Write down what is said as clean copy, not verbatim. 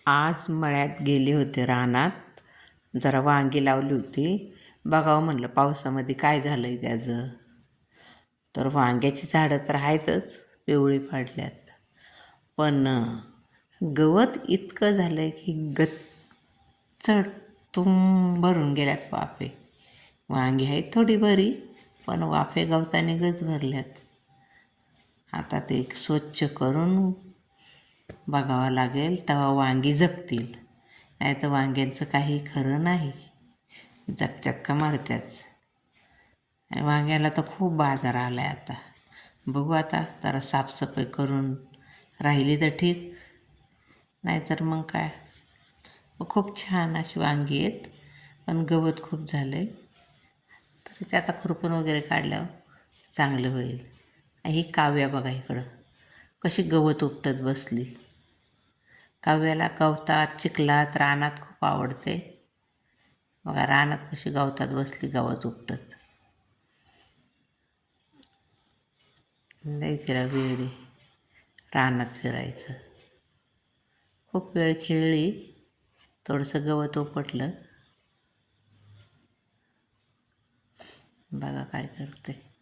आज मळ्यात गेले होते रानात. जरा वांगी लावली होती. बघावं म्हणलं पावसामध्ये काय झालं आहे त्याचं. तर वांग्याची झाडं तर आहेतच, पिवळी पडल्यात. पण गवत इतकं झालं आहे की गच्चड भरून गेल्यात वाफे. वांगी आहेत थोडी बरी, पण वाफे गवताने गच भरल्यात. आता ते स्वच्छ करून बघावं लागेल, तेव्हा वांगी जगतील. नाही तर वांग्यांचं काही खरं नाही, जगत्यात का मरत्यात. आणि वांग्याला तर खूप बाजार आला आहे आता. बघू आता जरा साफसफाई करून राहिली तर ठीक, नाहीतर मग काय. खूप छान अशी वांगी आहेत, पण गवत खूप झालं आहे. तर ते आता खुरपून वगैरे काढल्यावर चांगलं होईल. ही काव्या बघा इकडं कशी गवत उपटत बसली. काव्याला गवतात, चिखलात, रानात खूप आवडते. बघा रानात कशी गवतात बसली गवत उपटत. लई तिला वेडी रानात फिरायचं. खूप वेळ खेळली, थोडंसं गवत उपटलं. बघा काय करते.